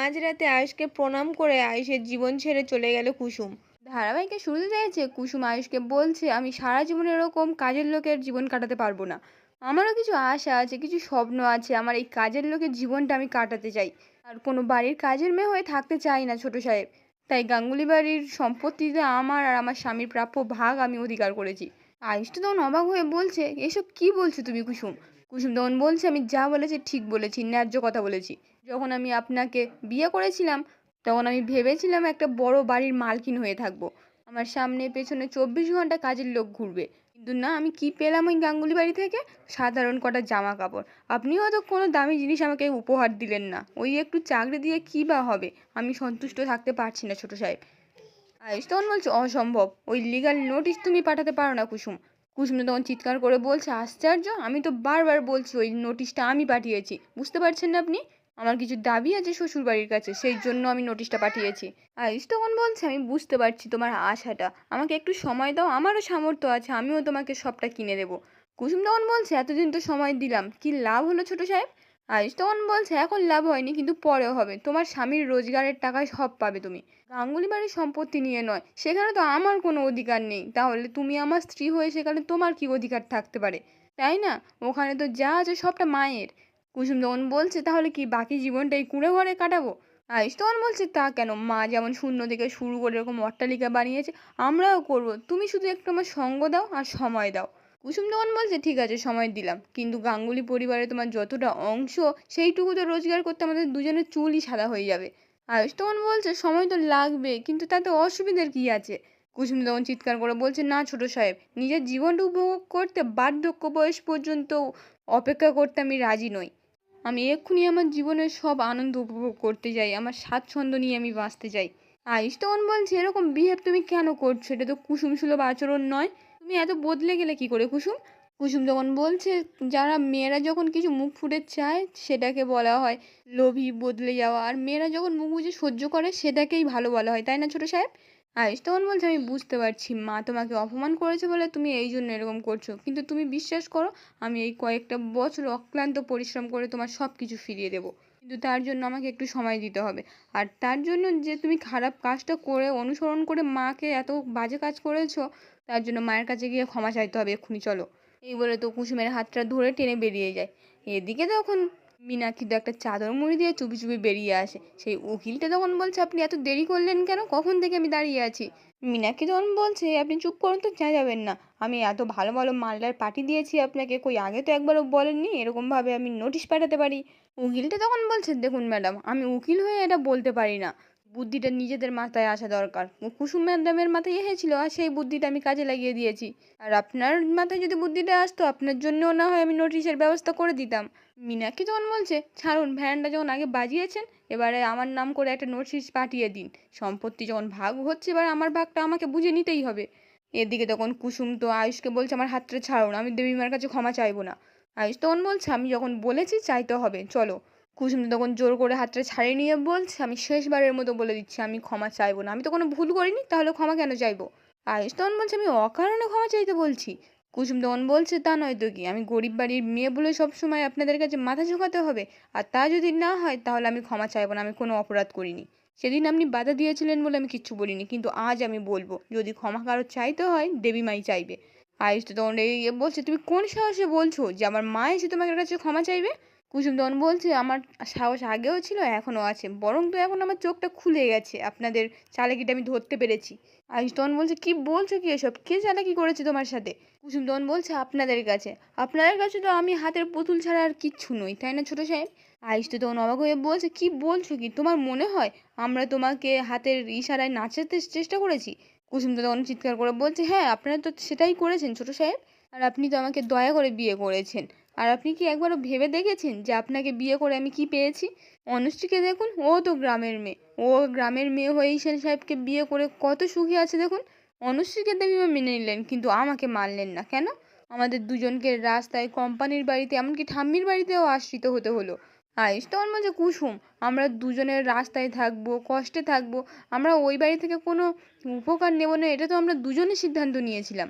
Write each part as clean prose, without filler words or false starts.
মাঝরাতে আয়ুষকে প্রণাম করে আয়ুষের জীবন ছেড়ে চলে গেল কুসুম। ধারাবাহিকের শুরুতে দেখেছে কুসুম আয়ুষকে বলছে, আমি সারা জীবন এরকম কাজের লোকের জীবন কাটাতে পারবো না। আমারও কিছু আশা আছে, কিছু স্বপ্ন আছে, আমার এই কাজের লোকের জীবনটা আমি কাটাতে চাই। আর কোনো বাড়ির কাজের মেয়ে হয়ে থাকতে চাই না ছোট সাহেব। তাই গাঙ্গুলি বাড়ির সম্পত্তিতে আমার আর আমার স্বামীর প্রাপ্য ভাগ আমি অধিকার করেছি। আয়ুষ তো তখন অবাক হয়ে বলছে, এসব কি বলছো তুমি কুসুম? কুসুম তখন বলছে, আমি যা বলেছি ঠিক বলেছি, ন্যায্য কথা বলেছি। যখন আমি আপনাকে বিয়ে করেছিলাম তখন আমি ভেবেছিলাম একটা বড় বাড়ির মালকিন হয়ে থাকবো। আমার সামনে পেছনে 24 ঘন্টা কাজের লোক ঘুরবে। কিন্তু না, আমি কি পেলাম ওই গাঙ্গুলি বাড়ি থেকে? সাধারণ কটা জামা কাপড়। আপনিও হয়তো কোনো দামি জিনিস আমাকে উপহার দিলেন না। ওই একটু চাকরি দিয়ে কী বা হবে? আমি সন্তুষ্ট থাকতে পারছি না ছোট সাহেব। আয়ুষ তখন বলছে, অসম্ভব, ওই লিগাল নোটিশ তুমি পাঠাতে পারো না কুসুম। কুসুম তখন চিৎকার করে বলছে, আশ্চর্য, আমি তো বারবার বলছি ওই নোটিশটা আমি পাঠিয়েছি, বুঝতে পারছেন না আপনি? আমার কিছু দাবি আছে শ্বশুর বাড়ির কাছে, সেই জন্য আমি নোটিশটা পাঠিয়েছি। আয়ুষ তখন বলছে, আমি বুঝতে পারছি তোমার আশাটা, আমাকে একটু সময় দাও, আমারও সামর্থ্য আছে, আমিও তোমাকে সবটা কিনে দেবো। কুসুম তখন বলছে, এতদিন তো সময় দিলাম, কি লাভ হলো ছোট সাহেব? আয়ুষ তখন বলছে, এখন লাভ হয়নি কিন্তু পরেও হবে, তোমার স্বামীর রোজগারের টাকায় সব পাবে তুমি। গাঙ্গুলি বাড়ির সম্পত্তি নিয়ে নয়, সেখানে তো আমার কোনো অধিকার নেই, তাহলে তুমি আমার স্ত্রী হয়ে সেখানে তোমার কি অধিকার থাকতে পারে, তাই না? ওখানে তো যা আছে সবটা মায়ের। কুসুম তখন বলছে, তাহলে কি বাকি জীবনটা এই কুঁড়ে ঘরে কাটাবো? আয়ুষ তখন বলছে, তা কেন, মা যেমন শূন্য থেকে শুরু করে এরকম অট্টালিকা বানিয়েছে, আমরাও করব, তুমি শুধু একটু আমার সঙ্গ দাও আর সময় দাও। কুসুম তখন বলছে, ঠিক আছে, সময় দিলাম, কিন্তু গাঙ্গুলি পরিবারে তোমার যতটা অংশ সেইটুকু তো রোজগার করতে আমাদের দুজনের চুলই সাদা হয়ে যাবে। আয়ুষ তখন বলছে, সময় তো লাগবে, কিন্তু তাতে অসুবিধার কি আছে? কুসুম তখন চিৎকার করে বলছে, না ছোট সাহেব, নিজের জীবনটা উপভোগ করতে বার্ধক্য বয়স পর্যন্ত অপেক্ষা করতে আমি রাজি নই। আমি এক্ষুনি আমার জীবনের সব আনন্দ উপভোগ করতে চাই, আমার স্বাচ্ছন্দ্য নিয়ে আমি বাঁচতে চাই। আয়ুষ তখন বলছে, এরকম বিহেভ তুমি কেন করছো? এটা তো কুসুম সুলভ আচরণ নয়। তুমি এত বদলে গেলে কি করে কুসুম? কুসুম যখন বলছে, যারা মেয়েরা যখন কিছু মুখ ফুটে চায় সেটাকে বলা হয় লোভী, বদলে যাওয়া, আর মেয়েরা যখন মুখ বুজে সহ্য করে সেটাকেই ভালো বলা হয়, তাই না ছোট সাহেব? আয়ুষ তখন বলছে, আমি বুঝতে পারছি মা তোমাকে অপমান করেছে বলে তুমি এই জন্য এরকম করছো, কিন্তু তুমি বিশ্বাস করো, আমি এই কয়েকটা বছর অক্লান্ত পরিশ্রম করে তোমার সব কিছু ফিরিয়ে দেবো। কিন্তু তার জন্য আমাকে একটু সময় দিতে হবে। আর তার জন্য যে তুমি খারাপ কাজটা করে অনুসরণ করে মাকে এত বাজে কাজ করেছো, তার জন্য মায়ের কাছে গিয়ে ক্ষমা চাইতে হবে এক্ষুনি, চলো। এই বলে তো কুসুমের হাতটা ধরে টেনে বেরিয়ে যায়। এদিকে তখন মীনাক্ষী তো একটা চাদর মুড়ি দিয়ে চুপি চুপি বেরিয়ে আসে। সেই উকিলটা তখন বলছে, আপনি এত দেরি করলেন কেন, কখন থেকে আমি দাঁড়িয়ে আছি? মীনাক্ষী তখন বলছে, আপনি চুপ করুন তো, যা যাবেন না। আমি এত ভালো ভালো মালদার পার্টি দিয়েছি আপনাকে, কই আগে তো একবারও বলেননি এরকমভাবে আমি নোটিশ পাঠাতে পারি। উকিলটা তখন বলছে, দেখুন ম্যাডাম, আমি উকিল হয়ে এটা বলতে পারি না, বুদ্ধিটা নিজেদের মাথায় আসা দরকার। কুসুম ম্যাডামের মাথায় এসেছিল আর সেই বুদ্ধিটা আমি কাজে লাগিয়ে দিয়েছি। আর আপনার মাথায় যদি বুদ্ধিটা আসতো, আপনার জন্যও না হয় আমি নোটিশের ব্যবস্থা করে দিতাম। মীনাক্ষী যখন বলছে, ছাড়ুন, ভ্যানটা যখন আগে বাজিয়েছেন, এবারে আমার নাম করে একটা নোটিশ পাঠিয়ে দিন। সম্পত্তি যখন ভাগ হচ্ছে, এবার আমার ভাগটা আমাকে বুঝে নিতেই হবে। এদিকে তখন কুসুম তো আয়ুষকে বলছে, আমার হাতটা ছাড়ুন, আমি দেবীমার কাছে ক্ষমা চাইবো না। আয়ুষ তখন বলছে, আমি যখন বলেছি চাইতে হবে, চলো। কুসুম তখন জোর করে হাতটা ছাড়িয়ে নিয়ে বলছে, আমি শেষবারের মতো বলে দিচ্ছি, আমি ক্ষমা চাইবো না, আমি তো কোনো ভুল করিনি, তাহলে ক্ষমা কেন চাইবো? আয়ুষ তখন বলছে, আমি অকারণে ক্ষমা চাইতে বলছি? কুসুম তখন বলছে, তা নয় তো কি, আমি গরিব বাড়ির মেয়ে বলে সবসময় আপনাদের কাছে মাথা ঝোঁকাতে হবে? আর তা যদি না হয় তাহলে আমি ক্ষমা চাইবো না, আমি কোনো অপরাধ করিনি। সেদিন আপনি বাধা দিয়েছিলেন বলে আমি কিচ্ছু বলিনি, কিন্তু আজ আমি বলবো, যদি ক্ষমা কারো চাইতে হয় দেবীমাই চাইবে। আয়ুষ তো তখন রেগে বলছে, তুমি কোন সাহসে বলছো যে আমার মা এসে তোমার কাছে ক্ষমা চাইবে? কুসুম তখন বলছে, আমার সাহস আগেও ছিল, এখনও আছে, বরং তো এখন আমার চোখটা খুলে গেছে, আপনাদের চালাকিটা আমি ধরতে পেরেছি। আয়ুষ তখন বলছে, কি বলছো কি এসব, কে চালাকি করেছে তোমার সাথে? কুসুম তখন বলছে, আপনাদের কাছে। আপনাদের কাছে তো আমি হাতের পুতুল ছাড়া আর কিচ্ছু নই, তাই না ছোট সাহেব? আয়ুষ তো তখন অবাক হয়ে বলছে, কি বলছো কি, তোমার মনে হয় আমরা তোমাকে হাতের ইশারায় নাচাতে চেষ্টা করেছি? কুসুম তো তখন চিৎকার করে বলছে, হ্যাঁ, আপনারা তো সেটাই করেছেন ছোট সাহেব। আর আপনি তো আমাকে দয়া করে বিয়ে করেছেন। আর আপনি কি একবারও ভেবে দেখেছেন যে আপনাকে বিয়ে করে আমি কি পেয়েছি? অনুশ্রীকে দেখুন, ও তো গ্রামের মেয়ে, ও গ্রামের মেয়ে হয়েই সেন সাহেবকে বিয়ে করে কত সুখী আছে দেখুন। অনুশ্রীকে দেবীমা মেনে নিলেন, কিন্তু আমাকে মানলেন না কেন? আমাদের দুজনকে রাস্তায়, কোম্পানির বাড়িতে, এমনকি ঠাম্মির বাড়িতেও আশ্রিত হতে হলো। আয়ুষ তখন বলছে, কুসুম, আমরা দুজনের রাস্তায় থাকবো, কষ্টে থাকবো, আমরা ওই বাড়ি থেকে কোনো উপকার নেব না, এটা তো আমরা দুজনে সিদ্ধান্ত নিয়েছিলাম।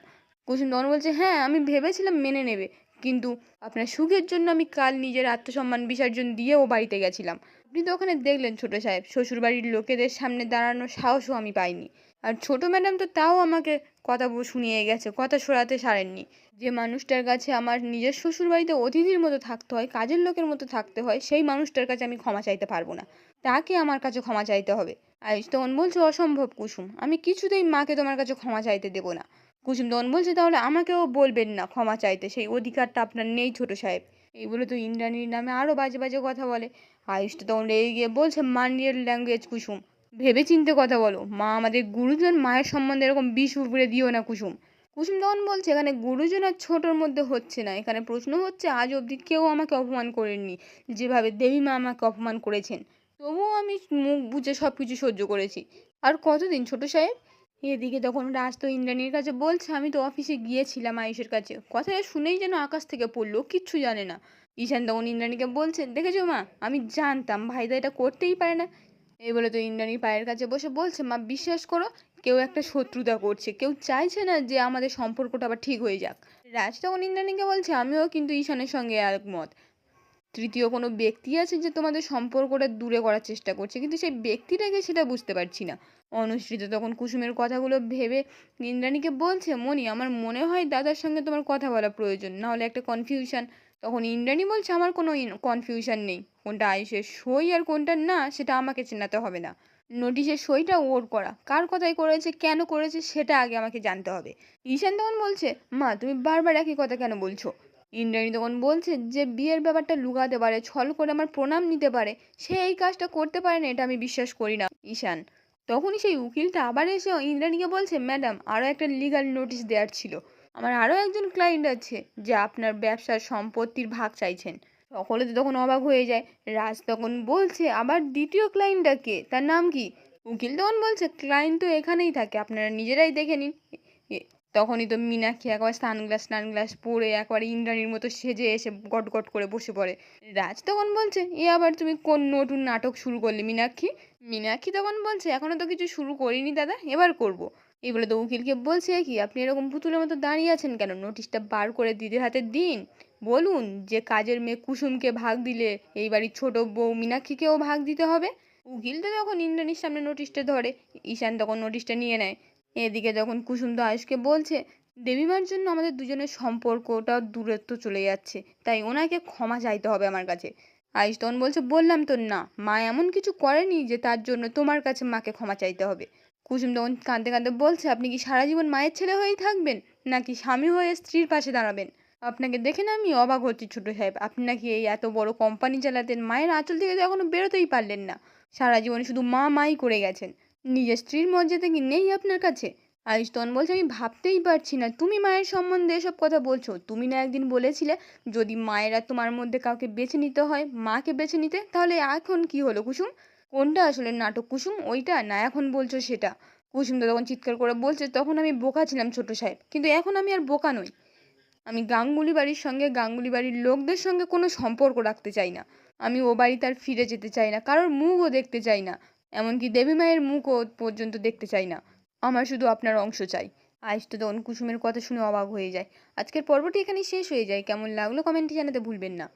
কুসুম তখন বলছে, হ্যাঁ, আমি ভেবেছিলাম মেনে নেবে, কিন্তু আপনার সুখের জন্য আমি কাল নিজের আত্মসম্মান বিসর্জন দিয়ে ও বাড়িতে গেছিলাম। আপনি তো ওখানে দেখলেন ছোট সাহেব, শ্বশুরবাড়ির লোকেদের সামনে দাঁড়ানোর সাহসও আমি পাইনি। আর ছোট ম্যাডাম তো তাও আমাকে কথা শুনিয়ে গেছে, কথা সরাতে ছাড়েননি। যে মানুষটার কাছে আমার নিজের শ্বশুরবাড়িতে অতিথির মতো থাকতে হয়, কাজের লোকের মতো থাকতে হয়, সেই মানুষটার কাছে আমি ক্ষমা চাইতে পারবো না। তাকে আমার কাছে ক্ষমা চাইতে হবে। আয়ুষ তখন বলছে, অসম্ভব কুসুম, আমি কিছুতেই মাকে তোমার কাছে ক্ষমা চাইতে দেবো না। কুসুম তখন বলছে, তাহলে আমাকেও বলবেন না ক্ষমা চাইতে, সেই অধিকারটা আপনার নেই ছোট সাহেব। এই বলে তো ইন্দ্রাণীর নামে আরও বাজে বাজে কথা বলে। আয়ুষটা তখন রেগে গিয়ে বলছে, মানিয়ার ল্যাঙ্গুয়েজ কুসুম, ভেবে চিনতে কথা বলো। মা আমাদের গুরুজন, মায়ের সম্বন্ধে এরকম বিষ উপড়ে দিও না কুসুম। কুসুম তখন বলছে, এখানে গুরুজন আর ছোটোর মধ্যে হচ্ছে না, এখানে প্রশ্ন হচ্ছে আজ অবধি কেউ আমাকে অপমান করেননি যেভাবে দেবী মা আমাকে অপমান করেছেন। তবুও আমি মুখ বুজে সব কিছু সহ্য করেছি। আর কতদিন ছোট সাহেব? এদিকে তখন রাজ তো ইন্দ্রাণীর কাছে বলছে, আমি তো অফিসে গিয়েছিলাম আয়ুষের কাছে, কথাটা শুনেই যেন আকাশ থেকে পড়লো, কিচ্ছু জানে না। ঈশান তখন ইন্দ্রাণীকে বলছে, দেখেছো মা, আমি জানতাম ভাইদা এটা করতেই পারে না। এই বলে তো ইন্দ্রাণীর পায়ের কাছে বসে বলছে, মা বিশ্বাস করো, কেউ একটা শত্রুতা করছে, কেউ চাইছে না যে আমাদের সম্পর্কটা আবার ঠিক হয়ে যাক। রাজ তখন ইন্দ্রাণীকে বলছে, আমিও কিন্তু ঈশানের সঙ্গে একমত। তৃতীয় কোনো ব্যক্তি আছে যে তোমাদের সম্পর্কটা দূরে করার চেষ্টা করছে, কিন্তু সেই ব্যক্তিটাকে সেটা বুঝতে পারছি না। অনুসৃত তখন কুসুমের কথাগুলো ভেবে ইন্দ্রাণীকে বলছে, মনি, আমার মনে হয় দাদার সঙ্গে তোমার কথা বলা প্রয়োজন, না হলে একটা কনফিউশন। তখন ইন্দ্রাণী বলছে, আমার কোনো কনফিউশন নেই, কোনটা আয়ুষের সই আর কোনটা না সেটা আমাকে চেনাতে হবে না। নোটিশের সইটা ওর করা, কার কথাই করেছে, কেন করেছে, সেটা আগে আমাকে জানতে হবে। ঈশান তখন বলছে, মা তুমি বারবার একই কথা কেন বলছো? ইন্দ্রাণী তখন বলছে, যে বিয়ের ব্যাপারটা লুকাতে পারে, ছল করে আমার প্রণাম নিতে পারে, সে এই কাজটা করতে পারে না, এটা আমি বিশ্বাস করি না ঈশান। তখনই সেই উকিলটা আবার এসে ইন্দ্রাণীকে বলছে, ম্যাডাম, আরও একটা লিগাল নোটিশ দেওয়ার ছিল। আমার আরও একজন ক্লায়েন্ট আছে যে আপনার ব্যবসার সম্পত্তির ভাগ চাইছেন। সকলে তো তখন অবাক হয়ে যায়। রাজ তখন বলছে, আবার দ্বিতীয় ক্লায়েন্টটা কে, তার নাম কি? উকিল তখন বলছে, ক্লায়েন্ট তো এখানেই থাকে, আপনারা নিজেরাই দেখে নিন। তখনই তো মীনাক্ষী একবার সানগ্লাস পরে একবার ইন্দ্রাণীর মতো সেজে এসে গট গট করে বসে পড়ে। রাজ তখন বলছে, এ আবার তুমি কোন নতুন নাটক শুরু করলে মীনাক্ষী? মীনাক্ষী তখন বলছে, এখনো তো কিছু শুরু করিনি দাদা, এবার করব। এই বলে তো উকিলকে বলছে, কি আপনি এরকম পুতুলের মতো দাঁড়িয়ে আছেন কেন, নোটিশটা বার করে দিদির হাতে দিন। বলুন যে কাজের মেয়ে কুসুমকে ভাগ দিলে এই বাড়ির ছোট বউ মীনাক্ষীকেও ভাগ দিতে হবে। উকিল তো যখন ইন্দ্রাণীর সামনে নোটিশটা ধরে, ঈশান তখন নোটিশটা নিয়ে নেয়। এদিকে যখন কুসুম তো আয়ুষকে বলছে, দেবীমার জন্য আমাদের দুজনের সম্পর্কটা দূরত্ব চলে যাচ্ছে, তাই ওনাকে ক্ষমা চাইতে হবে আমার কাছে। আয়ুষ তখন বলছে, বললাম তো না, মা এমন কিছু করেনি যে তার জন্য তোমার কাছে মাকে ক্ষমা চাইতে হবে। কুসুম তখন কাঁদতে কাঁদতে বলছে, আপনি কি সারা জীবন মায়ের ছেলে হয়েই থাকবেন, নাকি স্বামী হয়ে স্ত্রীর পাশে দাঁড়াবেন? আপনাকে দেখে না আমি অবাক হচ্ছি ছোট সাহেব, আপনি নাকি এই এত বড় কোম্পানি চালাতেন, মায়ের আঁচল থেকে তো এখনো বেরোতেই পারলেন না। সারা জীবন শুধু মা মাই করে গেছেন, নিজের স্ত্রীর মর্যাদা কি নেই আপনার কাছে? আয়ুষ তখন বলছে, আমি ভাবতেই পারছি না তুমি মায়ের সম্বন্ধে এসব কথা বলছো। তুমি না একদিন বলেছিলে, যদি মায়েরা তোমার মধ্যে কাউকে বেছে নিতে হয় মাকে বেছে নিতে, তাহলে এখন কি হলো কুসুম? কোনটা আসলে নাটক কুসুম, ওইটা না এখন বলছো সেটা? কুসুম তো তখন চিৎকার করে বলছে, তখন আমি বোকা ছিলাম ছোট সাহেব, কিন্তু এখন আমি আর বোকা নই। আমি গাঙ্গুলি বাড়ির সঙ্গে, গাঙ্গুলি বাড়ির লোকদের সঙ্গে কোনো সম্পর্ক রাখতে চাই না। আমি ও বাড়িতে আর ফিরে যেতে চাই না, কারোর মুখও দেখতে চাই না, এমনকি দেবী মায়ের মুখও পর্যন্ত দেখতে চাই না। আমার শুধু আপনার অংশ চাই। আয়ুষ তো তখন কুসুমের কথা শুনে অবাক হয়ে যায়। আজকের পর্বটি এখানেই শেষ হয়ে যায়। কেমন লাগলো কমেন্টে জানাতে ভুলবেন না।